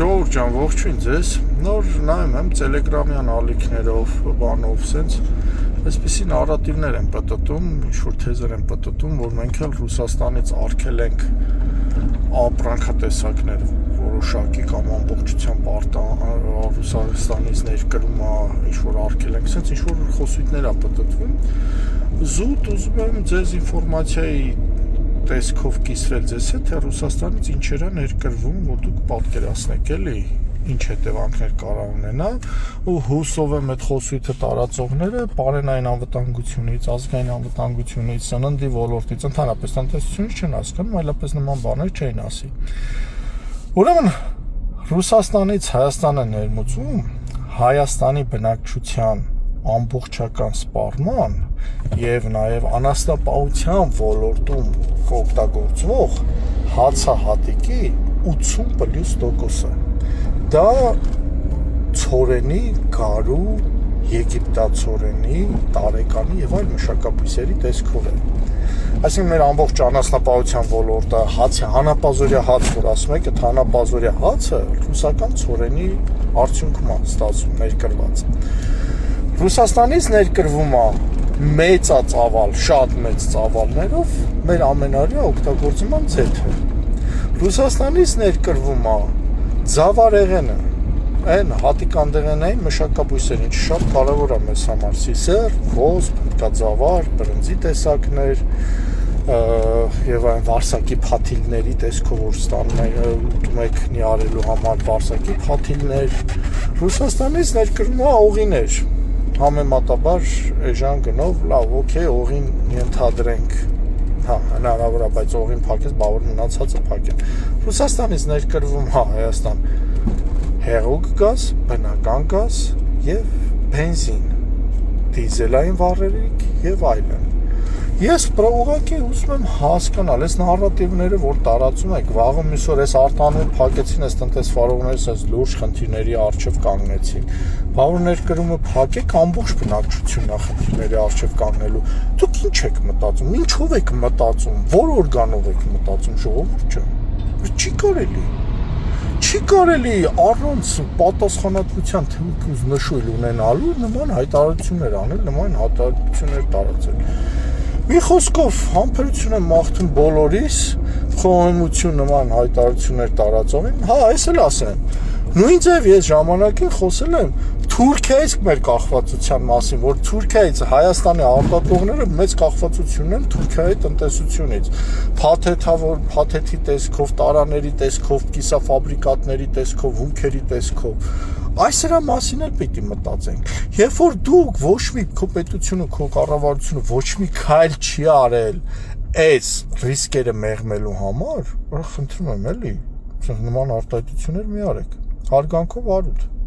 Ժողովուրդ ջան, ողջույն ձեզ։ Նոր նայում եմ Telegram-յան ալիքներով, բանով, սենց այսպիսի նարատիվներ են պտտում, ինչ-որ թեզեր են պտտում, որ մենք էլ Ռուսաստանից արգել ենք ապրանքատեսակներ որոշակի կամ ամբողջությամբ Ռուսաստանից ներկրումը ինչ-որ արգել ենք, սենց ինչ-որ խոսույթներ է պտտվում։ Զուտ ուզում եմ ձեզ ինֆորմացիայի տեսքով կիսվել ձեզ հետ, թե Ռուսաստանից ինչեր է ներկրվում, որ դուք պատկերացնեք էլի, ինչ հետևանքներ կարող ունենա, ու հուսով եմ այդ խոսույթը տարածողները պարենային անվտանգությունից, ազգային անվտանգությունից, սննդի ոլորտից, ընդհանրապես տնտեսությունից չեն հասկանում, այլապես նման բաներ չէին ասի։ Ուրեմն Ռուսաստանից Հայաստանը ներմուծում Հայաստանի բնակչության ամբողջական սպառման եւ նաեւ անասնապահության ոլորտում օգտագործվող հացահատիկի 80+%-ը։ Դա ցորենի, գարու, եգիպտացորենի, տարեկանի եւ այլ մշակաբույսերի տեսքով է։ Այսինքն մեր ամբողջ անասնապահության ոլորտը, հացը, հանապազորյա հաց, որ ասում եք, այդ հանապազորյա հացը ռուսական ցորենի արդյունքում է ստացվում ներկրված։ Ռուսաստանից ներկրվում է մեծածավալ, շատ մեծ ծավալներով մեր ամենօրյա օգտագործման ձեթը։ Ռուսաստանից ներկրվում է ձավարեղենը, այն հատիկանդեղենային մշակաբույսեր, ինչ շատ կարևոր է մեզ համար, սիսեր, ոսպ, հատկաձավար, բրնձի տեսակներ եւ այն վարսակի փաթիլների տեսքով որ ստանում եք նյարելու համար վարսակի փաթիլներ։ Ռուսաստանից ներկրվում է օղիներ, համեմատաբար էժան գնով, լավ, օքեյ, օղին ենթադրենք, հա, հնարավոր է, բայց օղին փակես, բավոր մնացածը փակեն։ Ռուսաստանից ներկրվում է Հայաստան հեղուկ գազ, բնական գազ եւ բենզին, դիզելային վառելիք եւ այլն։ Ես ուղղակի ուզում եմ հասկանալ, այս նարատիվները, որ տարածում եք, վաղը մյուս օր այս արտանուն փակեցին, այս տնտեսվարողներս այս լուրջ խնդիրների առջև կանգնեցին։ Բավոր ներկրումը փակեք, ամբողջ բնակչությունն է խնդիրների առջև կանգնելու։ Դուք ինչ եք մտածում, ինչով եք մտածում, որ օրգանով եք մտածում, ժողովուրդ ջան։ Չի կարելի։ Չի կարելի առանց պատասխանատվության թվիկուց նշույլ ունենալու նման հայտարարություններ անել, նման հայտարարություններ տարածել։ Մի խոսքով համբերություն եմ մաղթում բոլորիս, խոհեմություն նման հայտարարություններ տարածողին, հա, այս էլ ասեմ։ Նույն ձև ես ժամանակին խոսել եմ Թուրքիայից մեր կախվածության մասին, որ Թուրքիայից Հայաստանի արտադրողները մեծ կախվածություն են Թուրքիայի տնտեսությունից, փաթեթի տեսքով, տարաների տեսքով, կիսաֆաբրիկատների տեսքով, հումքերի տեսքով։ Այս դրա մասին էլ պիտի մտածենք։ Երբ որ դուք ոչ մի քո պետությունը, քո կառավարությունը ոչ մի քայլ չի արել այս ռիսկերը մեղմելու համար, խնդրում եմ էլի, նման արտահայտություններ մի արեք։ Հարգանքով Արութ։